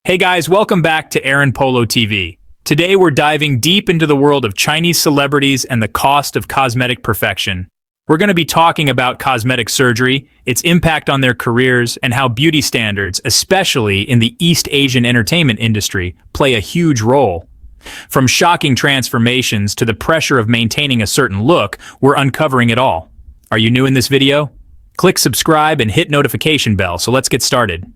Hey guys, welcome back to Aaron Polo TV. Today we're diving deep into the world of Chinese celebrities and the cost of cosmetic perfection. We're going to be talking about cosmetic surgery, its impact on their careers, and how beauty standards, especially in the East Asian entertainment industry, play a huge role. From shocking transformations to the pressure of maintaining a certain look, we're uncovering it all. Are you new in this video? Click subscribe and hit notification bell, so let's get started.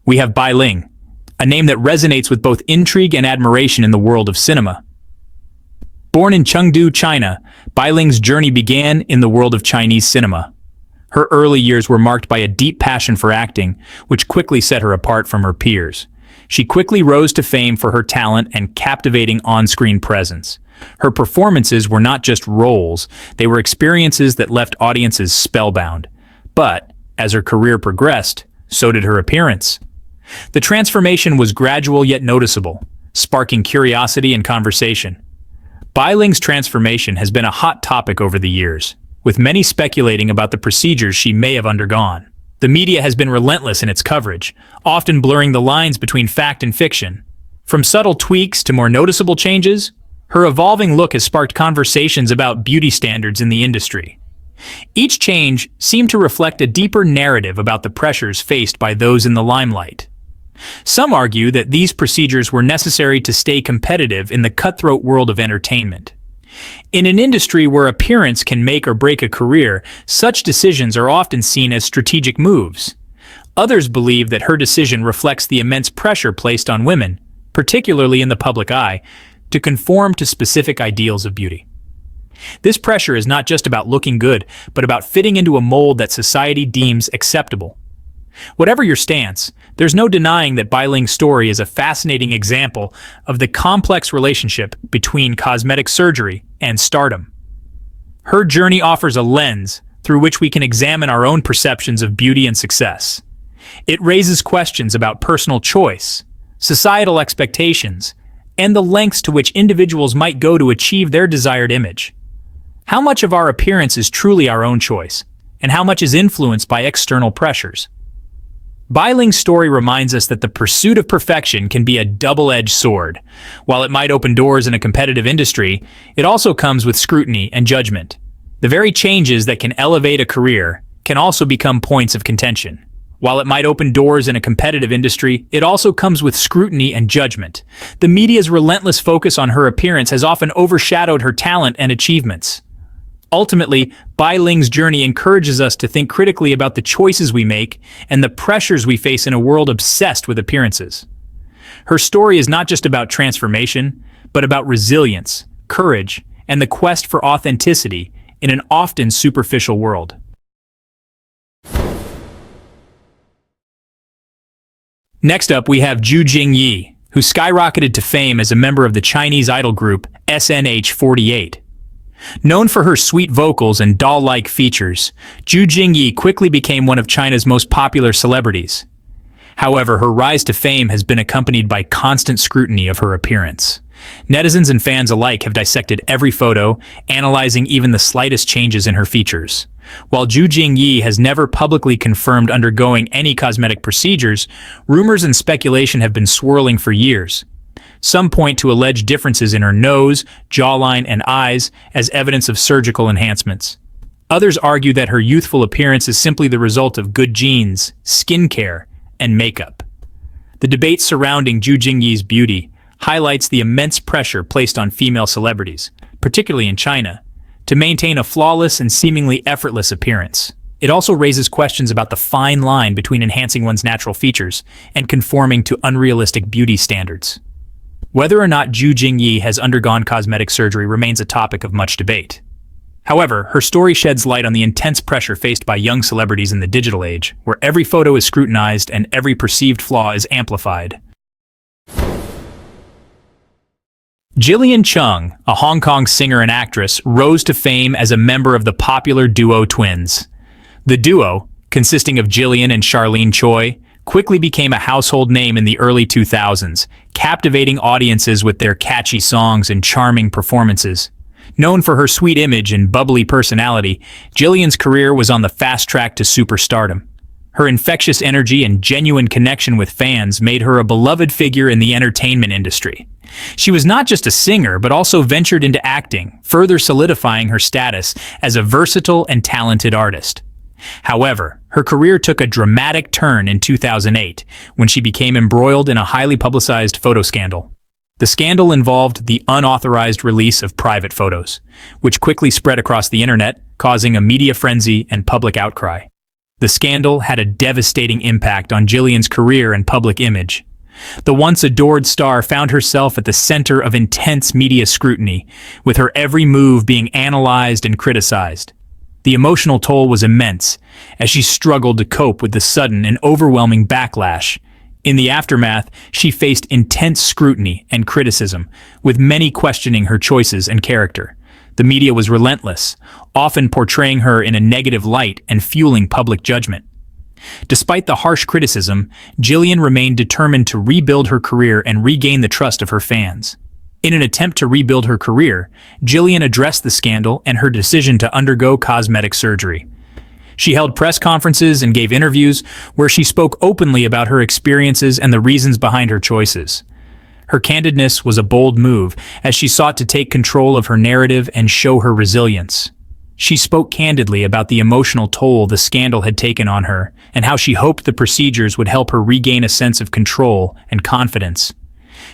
We have Bai Ling, a name that resonates with both intrigue and admiration in the world of cinema. Born in Chengdu, China, Bai Ling's journey began in the world of Chinese cinema. Her early years were marked by a deep passion for acting, which quickly set her apart from her peers. She quickly rose to fame for her talent and captivating on-screen presence. Her performances were not just roles, they were experiences that left audiences spellbound. But, as her career progressed, so did her appearance. The transformation was gradual yet noticeable, sparking curiosity and conversation. Bai Ling's transformation has been a hot topic over the years, with many speculating about the procedures she may have undergone. The media has been relentless in its coverage, often blurring the lines between fact and fiction. From subtle tweaks to more noticeable changes, her evolving look has sparked conversations about beauty standards in the industry. Each change seemed to reflect a deeper narrative about the pressures faced by those in the limelight. Some argue that these procedures were necessary to stay competitive in the cutthroat world of entertainment. In an industry where appearance can make or break a career, such decisions are often seen as strategic moves. Others believe that her decision reflects the immense pressure placed on women, particularly in the public eye, to conform to specific ideals of beauty. This pressure is not just about looking good, but about fitting into a mold that society deems acceptable. Whatever your stance, there's no denying that Bai Ling's story is a fascinating example of the complex relationship between cosmetic surgery and stardom. Her journey offers a lens through which we can examine our own perceptions of beauty and success. It raises questions about personal choice, societal expectations, and the lengths to which individuals might go to achieve their desired image. How much of our appearance is truly our own choice, and how much is influenced by external pressures? Bai Ling's story reminds us that the pursuit of perfection can be a double-edged sword. While it might open doors in a competitive industry, it also comes with scrutiny and judgment. The very changes that can elevate a career can also become points of contention. While it might open doors in a competitive industry, it also comes with scrutiny and judgment. The media's relentless focus on her appearance has often overshadowed her talent and achievements. Ultimately, Bai Ling's journey encourages us to think critically about the choices we make and the pressures we face in a world obsessed with appearances. Her story is not just about transformation, but about resilience, courage, and the quest for authenticity in an often superficial world. Next up, we have Jing Yi, who skyrocketed to fame as a member of the Chinese idol group SNH48. Known for her sweet vocals and doll-like features, Jing Yi quickly became one of China's most popular celebrities. However, her rise to fame has been accompanied by constant scrutiny of her appearance. Netizens and fans alike have dissected every photo, analyzing even the slightest changes in her features. While Jing Yi has never publicly confirmed undergoing any cosmetic procedures, rumors and speculation have been swirling for years. Some point to alleged differences in her nose, jawline, and eyes as evidence of surgical enhancements. Others argue that her youthful appearance is simply the result of good genes, skincare, and makeup. The debate surrounding Jing Yi's beauty highlights the immense pressure placed on female celebrities, particularly in China, to maintain a flawless and seemingly effortless appearance. It also raises questions about the fine line between enhancing one's natural features and conforming to unrealistic beauty standards. Whether or not Jing Yi has undergone cosmetic surgery remains a topic of much debate. However, her story sheds light on the intense pressure faced by young celebrities in the digital age, where every photo is scrutinized and every perceived flaw is amplified. Jillian Chung, a Hong Kong singer and actress, rose to fame as a member of the popular duo Twins. The duo, consisting of Gillian and Charlene Choi, quickly became a household name in the early 2000s, captivating audiences with their catchy songs and charming performances. Known for her sweet image and bubbly personality, Jillian's career was on the fast track to superstardom. Her infectious energy and genuine connection with fans made her a beloved figure in the entertainment industry. She was not just a singer, but also ventured into acting, further solidifying her status as a versatile and talented artist. However, her career took a dramatic turn in 2008 when she became embroiled in a highly publicized photo scandal. The scandal involved the unauthorized release of private photos, which quickly spread across the internet, causing a media frenzy and public outcry. The scandal had a devastating impact on Jillian's career and public image. The once adored star found herself at the center of intense media scrutiny, with her every move being analyzed and criticized. The emotional toll was immense, as she struggled to cope with the sudden and overwhelming backlash. In the aftermath, she faced intense scrutiny and criticism, with many questioning her choices and character. The media was relentless, often portraying her in a negative light and fueling public judgment. Despite the harsh criticism, Jillian remained determined to rebuild her career and regain the trust of her fans. In an attempt to rebuild her career, Jillian addressed the scandal and her decision to undergo cosmetic surgery. She held press conferences and gave interviews where she spoke openly about her experiences and the reasons behind her choices. Her candidness was a bold move, as she sought to take control of her narrative and show her resilience. She spoke candidly about the emotional toll the scandal had taken on her, and how she hoped the procedures would help her regain a sense of control and confidence.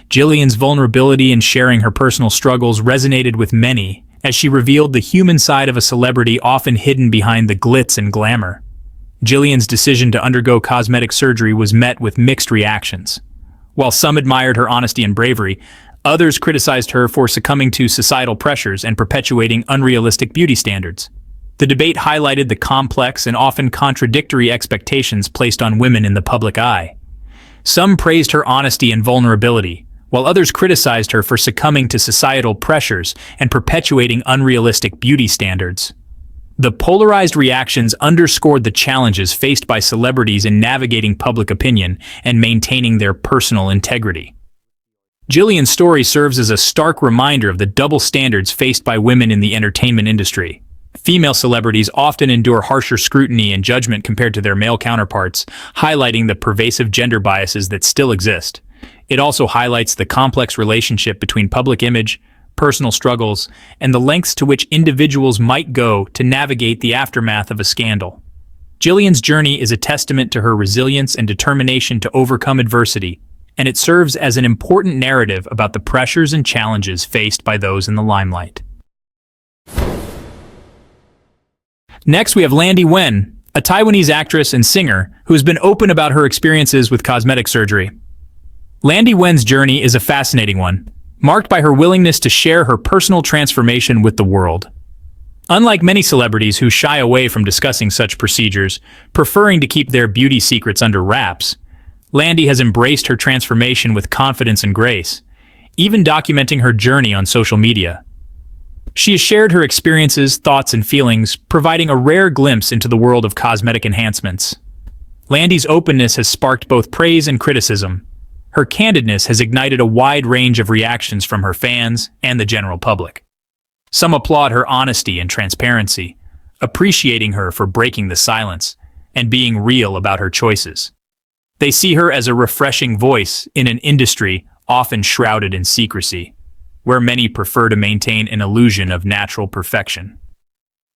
Jillian's vulnerability in sharing her personal struggles resonated with many, as she revealed the human side of a celebrity often hidden behind the glitz and glamour. Jillian's decision to undergo cosmetic surgery was met with mixed reactions. While some admired her honesty and bravery, others criticized her for succumbing to societal pressures and perpetuating unrealistic beauty standards. The debate highlighted the complex and often contradictory expectations placed on women in the public eye. Some praised her honesty and vulnerability, while others criticized her for succumbing to societal pressures and perpetuating unrealistic beauty standards. The polarized reactions underscored the challenges faced by celebrities in navigating public opinion and maintaining their personal integrity. Jillian's story serves as a stark reminder of the double standards faced by women in the entertainment industry. Female celebrities often endure harsher scrutiny and judgment compared to their male counterparts, highlighting the pervasive gender biases that still exist. It also highlights the complex relationship between public image, personal struggles, and the lengths to which individuals might go to navigate the aftermath of a scandal. Jillian's journey is a testament to her resilience and determination to overcome adversity, and it serves as an important narrative about the pressures and challenges faced by those in the limelight. Next, we have Landy Wen, a Taiwanese actress and singer who has been open about her experiences with cosmetic surgery. Landy Wen's journey is a fascinating one, marked by her willingness to share her personal transformation with the world. Unlike many celebrities who shy away from discussing such procedures, preferring to keep their beauty secrets under wraps, Landy has embraced her transformation with confidence and grace, even documenting her journey on social media. She has shared her experiences, thoughts, and feelings, providing a rare glimpse into the world of cosmetic enhancements. Landy's openness has sparked both praise and criticism. Her candidness has ignited a wide range of reactions from her fans and the general public. Some applaud her honesty and transparency, appreciating her for breaking the silence and being real about her choices. They see her as a refreshing voice in an industry often shrouded in secrecy, where many prefer to maintain an illusion of natural perfection.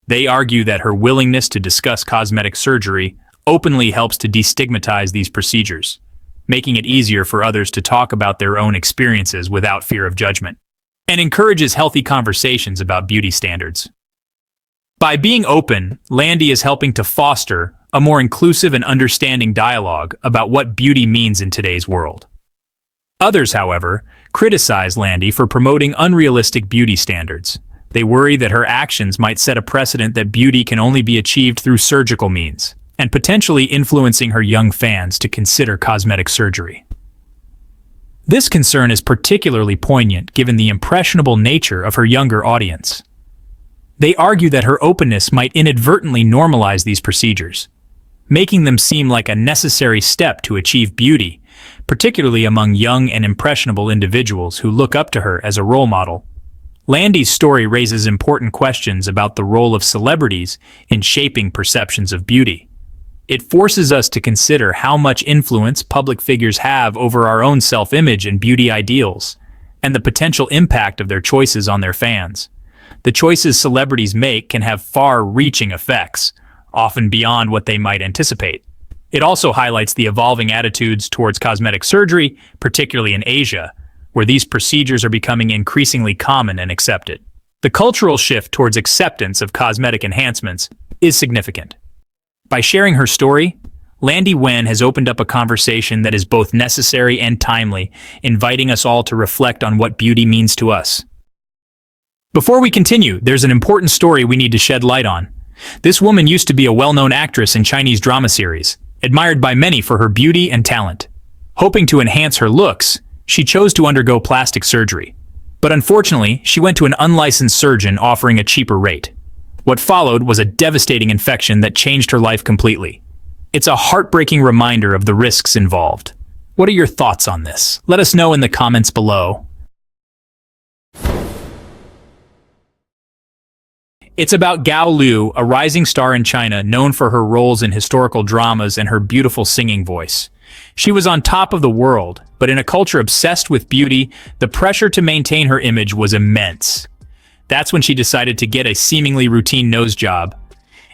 They argue that her willingness to discuss cosmetic surgery openly helps to destigmatize these procedures, making it easier for others to talk about their own experiences without fear of judgment, and encourages healthy conversations about beauty standards. By being open, Landy is helping to foster a more inclusive and understanding dialogue about what beauty means in today's world. Others, however, criticize Landy for promoting unrealistic beauty standards. They worry that her actions might set a precedent that beauty can only be achieved through surgical means, and potentially influencing her young fans to consider cosmetic surgery. This concern is particularly poignant given the impressionable nature of her younger audience. They argue that her openness might inadvertently normalize these procedures, making them seem like a necessary step to achieve beauty, particularly among young and impressionable individuals who look up to her as a role model. Landy's story raises important questions about the role of celebrities in shaping perceptions of beauty. It forces us to consider how much influence public figures have over our own self-image and beauty ideals, and the potential impact of their choices on their fans. The choices celebrities make can have far-reaching effects, often beyond what they might anticipate. It also highlights the evolving attitudes towards cosmetic surgery, particularly in Asia, where these procedures are becoming increasingly common and accepted. The cultural shift towards acceptance of cosmetic enhancements is significant. By sharing her story, Landy Wen has opened up a conversation that is both necessary and timely, inviting us all to reflect on what beauty means to us. Before we continue, there's an important story we need to shed light on. This woman used to be a well-known actress in Chinese drama series, admired by many for her beauty and talent. Hoping to enhance her looks, she chose to undergo plastic surgery. But unfortunately, she went to an unlicensed surgeon offering a cheaper rate. What followed was a devastating infection that changed her life completely. It's a heartbreaking reminder of the risks involved. What are your thoughts on this? Let us know in the comments below. It's about Gao Liu, a rising star in China known for her roles in historical dramas and her beautiful singing voice. She was on top of the world, but in a culture obsessed with beauty, the pressure to maintain her image was immense. That's when she decided to get a seemingly routine nose job.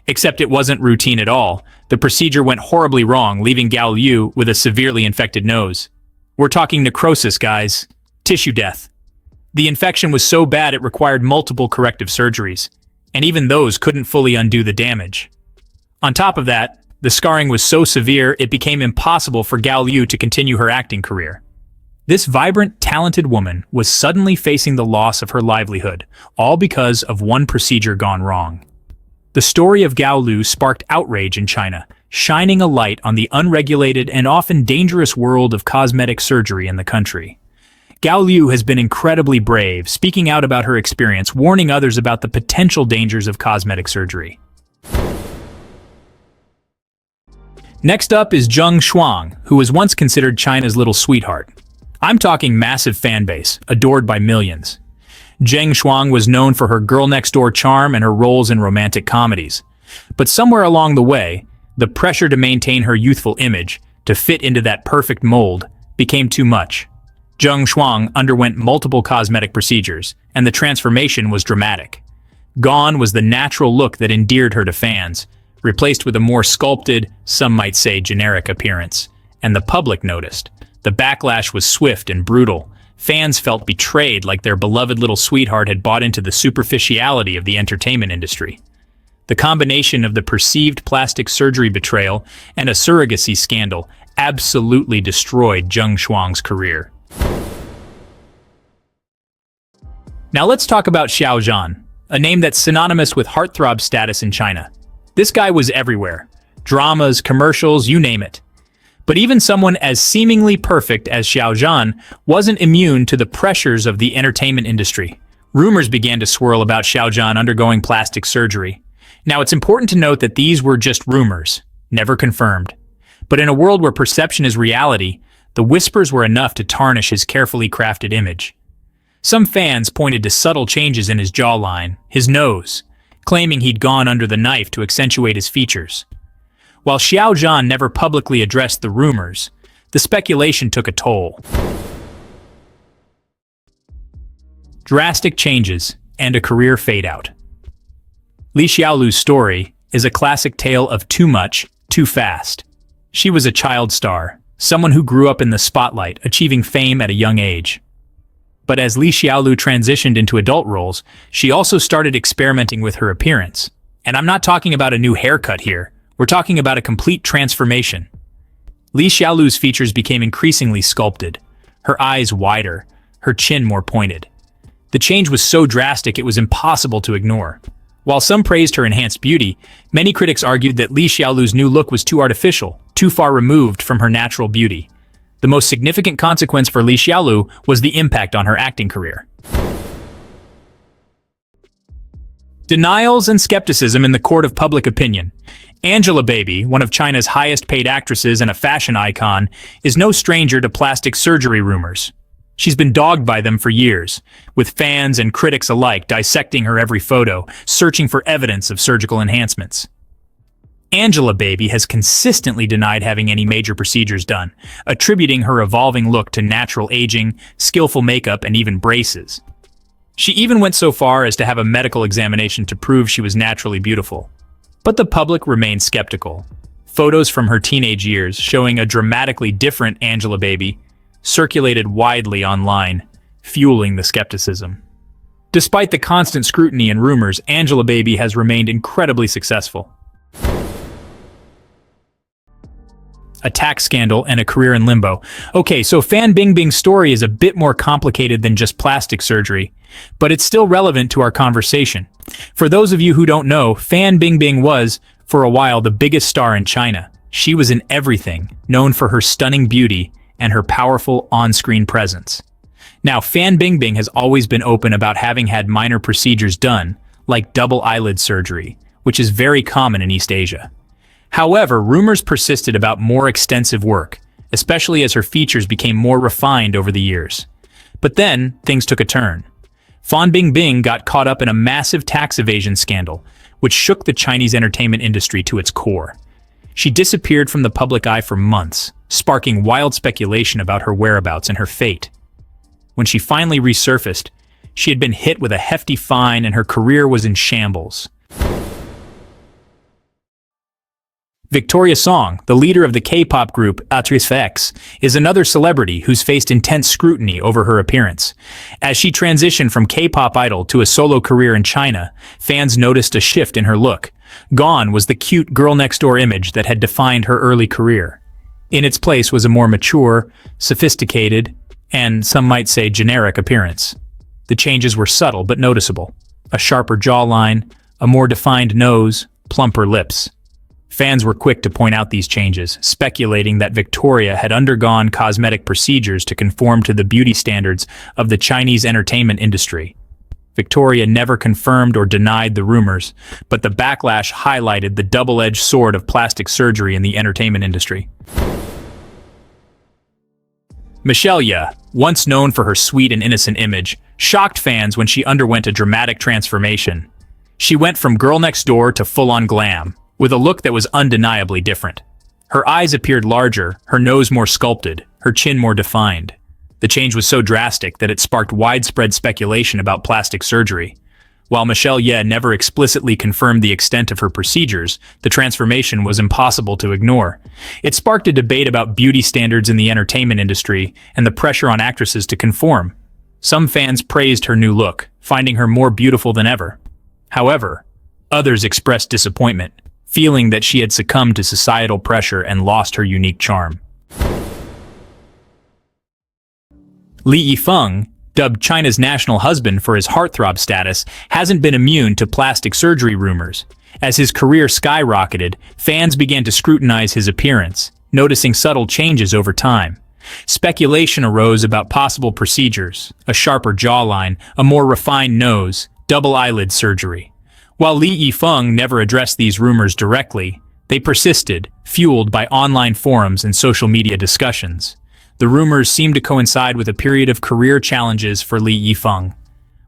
Except it wasn't routine at all. The procedure went horribly wrong, leaving Gao Liu with a severely infected nose. We're talking necrosis, guys. Tissue death. The infection was so bad it required multiple corrective surgeries, and even those couldn't fully undo the damage. On top of that, the scarring was so severe it became impossible for Gao Liu to continue her acting career. This vibrant, talented woman was suddenly facing the loss of her livelihood, all because of one procedure gone wrong. The story of Gao Liu sparked outrage in China, shining a light on the unregulated and often dangerous world of cosmetic surgery in the country. Gao Liu has been incredibly brave, speaking out about her experience, warning others about the potential dangers of cosmetic surgery. Next up is Zheng Shuang, who was once considered China's little sweetheart. I'm talking massive fan base, adored by millions. Zheng Shuang was known for her girl-next-door charm and her roles in romantic comedies. But somewhere along the way, the pressure to maintain her youthful image, to fit into that perfect mold, became too much. Zheng Shuang underwent multiple cosmetic procedures, and the transformation was dramatic. Gone was the natural look that endeared her to fans, replaced with a more sculpted, some might say generic appearance. And the public noticed. The backlash was swift and brutal. Fans felt betrayed, like their beloved little sweetheart had bought into the superficiality of the entertainment industry. The combination of the perceived plastic surgery betrayal and a surrogacy scandal absolutely destroyed Zheng Shuang's career. Now let's talk about Xiao Zhan, a name that's synonymous with heartthrob status in China. This guy was everywhere. Dramas, commercials, you name it. But even someone as seemingly perfect as Xiao Zhan wasn't immune to the pressures of the entertainment industry. Rumors began to swirl about Xiao Zhan undergoing plastic surgery. Now it's important to note that these were just rumors, never confirmed. But in a world where perception is reality, the whispers were enough to tarnish his carefully crafted image. Some fans pointed to subtle changes in his jawline, his nose, claiming he'd gone under the knife to accentuate his features. While Xiao Zhan never publicly addressed the rumors, the speculation took a toll. Drastic changes and a career fade-out. Li Xiaolu's story is a classic tale of too much, too fast. She was a child star, someone who grew up in the spotlight, achieving fame at a young age. But as Li Xiaolu transitioned into adult roles, she also started experimenting with her appearance. And I'm not talking about a new haircut here. We're talking about a complete transformation. Li Xiaolu's features became increasingly sculpted, her eyes wider, her chin more pointed. The change was so drastic it was impossible to ignore. While some praised her enhanced beauty, many critics argued that Li Xiaolu's new look was too artificial, too far removed from her natural beauty. The most significant consequence for Li Xiaolu was the impact on her acting career. Denials and skepticism in the court of public opinion. Angelababy, one of China's highest-paid actresses and a fashion icon, is no stranger to plastic surgery rumors. She's been dogged by them for years, with fans and critics alike dissecting her every photo, searching for evidence of surgical enhancements. Angelababy has consistently denied having any major procedures done, attributing her evolving look to natural aging, skillful makeup, and even braces. She even went so far as to have a medical examination to prove she was naturally beautiful. But the public remained skeptical. Photos from her teenage years showing a dramatically different Angelababy circulated widely online, fueling the skepticism. Despite the constant scrutiny and rumors, Angelababy has remained incredibly successful. A tax scandal and a career in limbo. Okay, so Fan Bingbing's story is a bit more complicated than just plastic surgery, but it's still relevant to our conversation. For those of you who don't know, Fan Bingbing was, for a while, the biggest star in China. She was in everything, known for her stunning beauty and her powerful on-screen presence. Now, Fan Bingbing has always been open about having had minor procedures done, like double eyelid surgery, which is very common in East Asia. However, rumors persisted about more extensive work, especially as her features became more refined over the years. But then, things took a turn. Fan Bingbing got caught up in a massive tax evasion scandal, which shook the Chinese entertainment industry to its core. She disappeared from the public eye for months, sparking wild speculation about her whereabouts and her fate. When she finally resurfaced, she had been hit with a hefty fine and her career was in shambles. Victoria Song, the leader of the K-pop group Yifeng, is another celebrity who's faced intense scrutiny over her appearance. As she transitioned from K-pop idol to a solo career in China, fans noticed a shift in her look. Gone was the cute girl-next-door image that had defined her early career. In its place was a more mature, sophisticated, and some might say generic appearance. The changes were subtle but noticeable. A sharper jawline, a more defined nose, plumper lips. Fans were quick to point out these changes, speculating that Victoria had undergone cosmetic procedures to conform to the beauty standards of the Chinese entertainment industry. Victoria never confirmed or denied the rumors, but the backlash highlighted the double-edged sword of plastic surgery in the entertainment industry. Michelle Yeoh, once known for her sweet and innocent image, shocked fans when she underwent a dramatic transformation. She went from girl next door to full-on glam, with a look that was undeniably different. Her eyes appeared larger, her nose more sculpted, her chin more defined. The change was so drastic that it sparked widespread speculation about plastic surgery. While Michelle Yeoh never explicitly confirmed the extent of her procedures, the transformation was impossible to ignore. It sparked a debate about beauty standards in the entertainment industry and the pressure on actresses to conform. Some fans praised her new look, finding her more beautiful than ever. However, others expressed disappointment, feeling that she had succumbed to societal pressure and lost her unique charm. Liu Yifeng, dubbed China's national husband for his heartthrob status, hasn't been immune to plastic surgery rumors. As his career skyrocketed, fans began to scrutinize his appearance, noticing subtle changes over time. Speculation arose about possible procedures, a sharper jawline, a more refined nose, double eyelid surgery. While Liu Yifeng never addressed these rumors directly, they persisted, fueled by online forums and social media discussions. The rumors seemed to coincide with a period of career challenges for Liu Yifeng.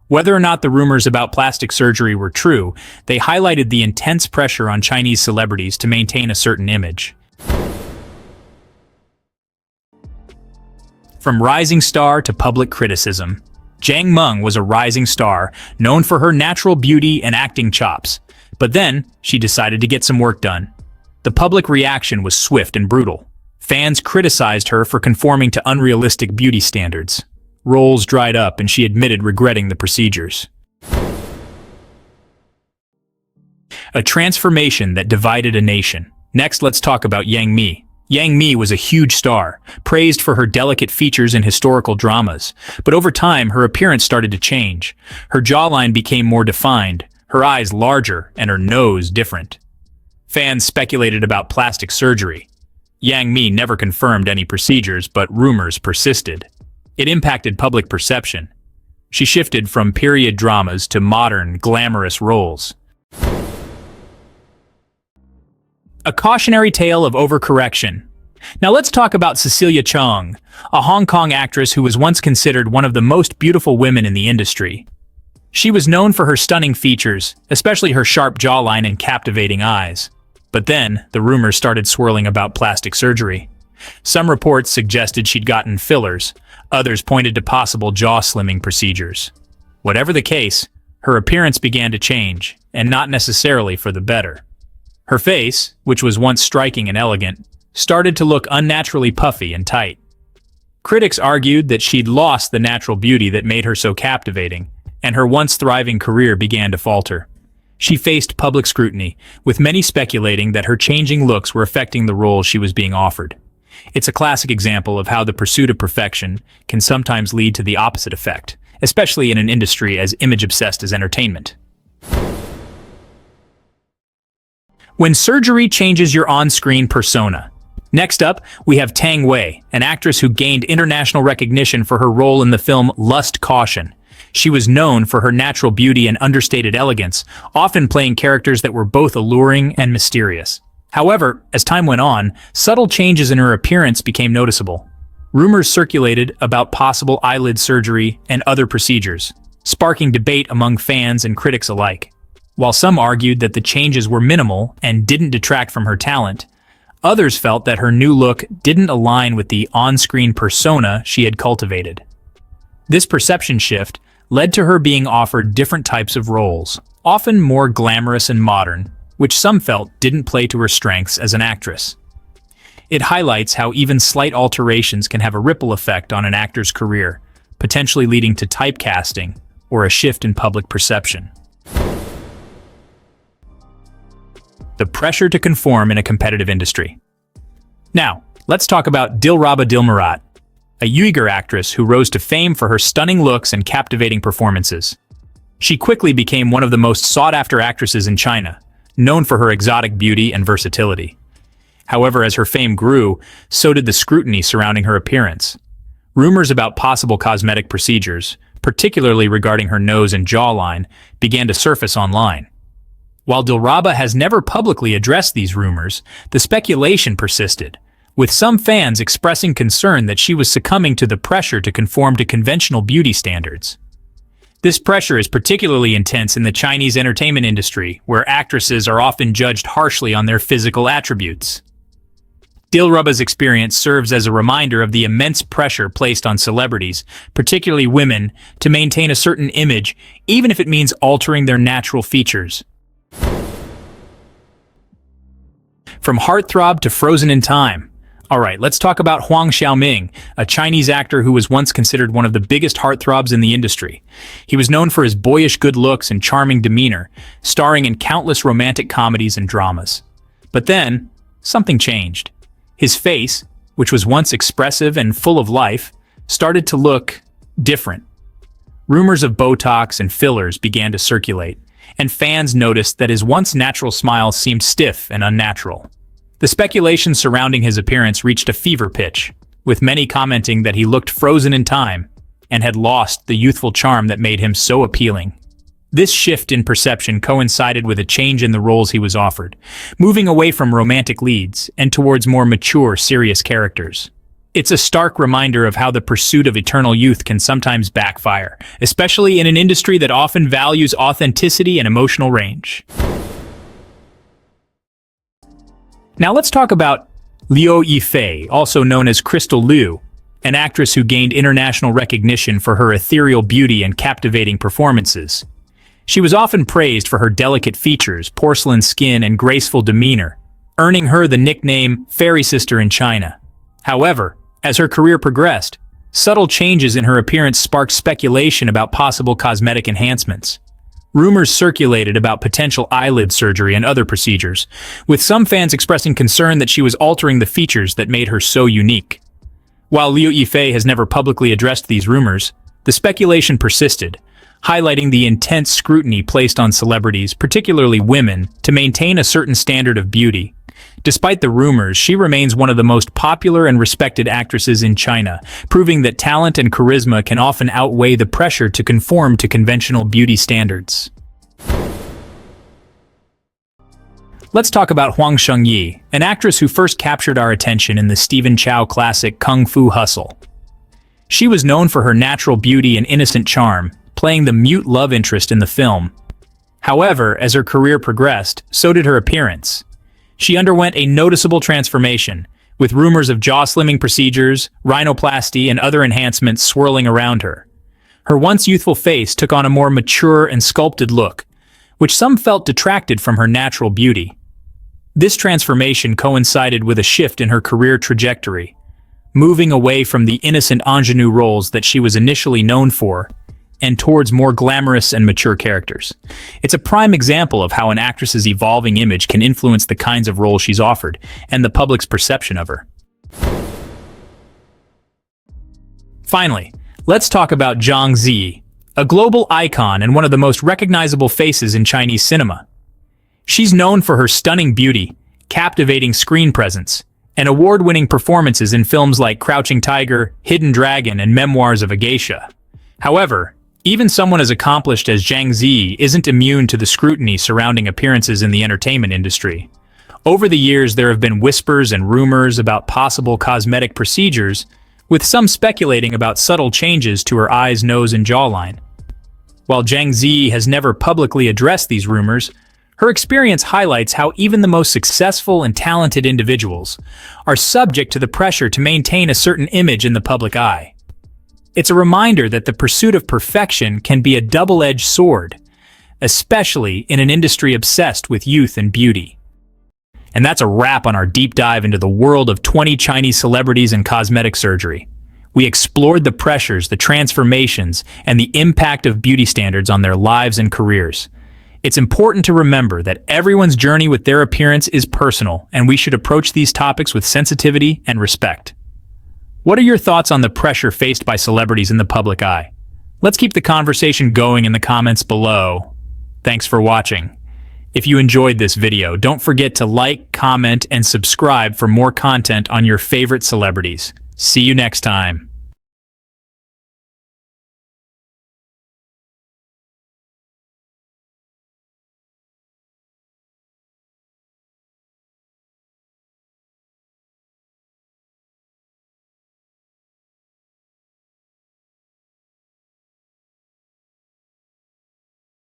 Whether or not the rumors about plastic surgery were true, they highlighted the intense pressure on Chinese celebrities to maintain a certain image. From rising star to public criticism, Zhang Meng was a rising star, known for her natural beauty and acting chops. But then, she decided to get some work done. The public reaction was swift and brutal. Fans criticized her for conforming to unrealistic beauty standards. Roles dried up and she admitted regretting the procedures. A transformation that divided a nation. Next, let's talk about Yang Mi. Yang Mi was a huge star, praised for her delicate features in historical dramas. But over time, her appearance started to change. Her jawline became more defined, her eyes larger, and her nose different. Fans speculated about plastic surgery. Yang Mi never confirmed any procedures, but rumors persisted. It impacted public perception. She shifted from period dramas to modern, glamorous roles. A cautionary tale of overcorrection. Now let's talk about Cecilia Cheung, a Hong Kong actress who was once considered one of the most beautiful women in the industry. She was known for her stunning features, especially her sharp jawline and captivating eyes. But then, the rumors started swirling about plastic surgery. Some reports suggested she'd gotten fillers, others pointed to possible jaw slimming procedures. Whatever the case, her appearance began to change, and not necessarily for the better. Her face, which was once striking and elegant, started to look unnaturally puffy and tight. Critics argued that she'd lost the natural beauty that made her so captivating, and her once thriving career began to falter. She faced public scrutiny, with many speculating that her changing looks were affecting the roles she was being offered. It's a classic example of how the pursuit of perfection can sometimes lead to the opposite effect, especially in an industry as image-obsessed as entertainment. When surgery changes your on-screen persona. Next up, we have Tang Wei, an actress who gained international recognition for her role in the film Lust Caution. She was known for her natural beauty and understated elegance, often playing characters that were both alluring and mysterious. However, as time went on, subtle changes in her appearance became noticeable. Rumors circulated about possible eyelid surgery and other procedures, sparking debate among fans and critics alike. While some argued that the changes were minimal and didn't detract from her talent, others felt that her new look didn't align with the on-screen persona she had cultivated. This perception shift led to her being offered different types of roles, often more glamorous and modern, which some felt didn't play to her strengths as an actress. It highlights how even slight alterations can have a ripple effect on an actor's career, potentially leading to typecasting or a shift in public perception. The pressure to conform in a competitive industry. Now, let's talk about Dilraba Dilmurat, a Uyghur actress who rose to fame for her stunning looks and captivating performances. She quickly became one of the most sought-after actresses in China, known for her exotic beauty and versatility. However, as her fame grew, so did the scrutiny surrounding her appearance. Rumors about possible cosmetic procedures, particularly regarding her nose and jawline, began to surface online. While Dilraba has never publicly addressed these rumors, the speculation persisted, with some fans expressing concern that she was succumbing to the pressure to conform to conventional beauty standards. This pressure is particularly intense in the Chinese entertainment industry, where actresses are often judged harshly on their physical attributes. Dilraba's experience serves as a reminder of the immense pressure placed on celebrities, particularly women, to maintain a certain image, even if it means altering their natural features. From heartthrob to frozen in time. Alright, let's talk about Huang Xiaoming, a Chinese actor who was once considered one of the biggest heartthrobs in the industry. He was known for his boyish good looks and charming demeanor, starring in countless romantic comedies and dramas. But then, something changed. His face, which was once expressive and full of life, started to look different. Rumors of Botox and fillers began to circulate, and fans noticed that his once natural smile seemed stiff and unnatural. The speculation surrounding his appearance reached a fever pitch, with many commenting that he looked frozen in time and had lost the youthful charm that made him so appealing. This shift in perception coincided with a change in the roles he was offered, moving away from romantic leads and towards more mature, serious characters. It's a stark reminder of how the pursuit of eternal youth can sometimes backfire, especially in an industry that often values authenticity and emotional range. Now let's talk about Liu Yifei, also known as Crystal Liu, an actress who gained international recognition for her ethereal beauty and captivating performances. She was often praised for her delicate features, porcelain skin, and graceful demeanor, earning her the nickname Fairy Sister in China. However, as her career progressed, subtle changes in her appearance sparked speculation about possible cosmetic enhancements. Rumors circulated about potential eyelid surgery and other procedures, with some fans expressing concern that she was altering the features that made her so unique. While Liu Yifei has never publicly addressed these rumors, the speculation persisted, highlighting the intense scrutiny placed on celebrities, particularly women, to maintain a certain standard of beauty. Despite the rumors, she remains one of the most popular and respected actresses in China, proving that talent and charisma can often outweigh the pressure to conform to conventional beauty standards. Let's talk about Huang Shengyi, an actress who first captured our attention in the Stephen Chow classic Kung Fu Hustle. She was known for her natural beauty and innocent charm, playing the mute love interest in the film. However, as her career progressed, so did her appearance. She underwent a noticeable transformation, with rumors of jaw slimming procedures, rhinoplasty, and other enhancements swirling around her. Her once youthful face took on a more mature and sculpted look, which some felt detracted from her natural beauty. This transformation coincided with a shift in her career trajectory, moving away from the innocent ingenue roles that she was initially known for and towards more glamorous and mature characters. It's a prime example of how an actress's evolving image can influence the kinds of roles she's offered and the public's perception of her. Finally, let's talk about Zhang Ziyi, a global icon and one of the most recognizable faces in Chinese cinema. She's known for her stunning beauty, captivating screen presence, and award-winning performances in films like Crouching Tiger, Hidden Dragon, and Memoirs of a Geisha. However, even someone as accomplished as Zhang Ziyi isn't immune to the scrutiny surrounding appearances in the entertainment industry. Over the years, there have been whispers and rumors about possible cosmetic procedures, with some speculating about subtle changes to her eyes, nose, and jawline. While Zhang Ziyi has never publicly addressed these rumors, her experience highlights how even the most successful and talented individuals are subject to the pressure to maintain a certain image in the public eye. It's a reminder that the pursuit of perfection can be a double-edged sword, especially in an industry obsessed with youth and beauty. And that's a wrap on our deep dive into the world of 20 Chinese celebrities and cosmetic surgery. We explored the pressures, the transformations, and the impact of beauty standards on their lives and careers. It's important to remember that everyone's journey with their appearance is personal, and we should approach these topics with sensitivity and respect. What are your thoughts on the pressure faced by celebrities in the public eye? Let's keep the conversation going in the comments below. Thanks for watching. If you enjoyed this video, don't forget to like, comment, and subscribe for more content on your favorite celebrities. See you next time.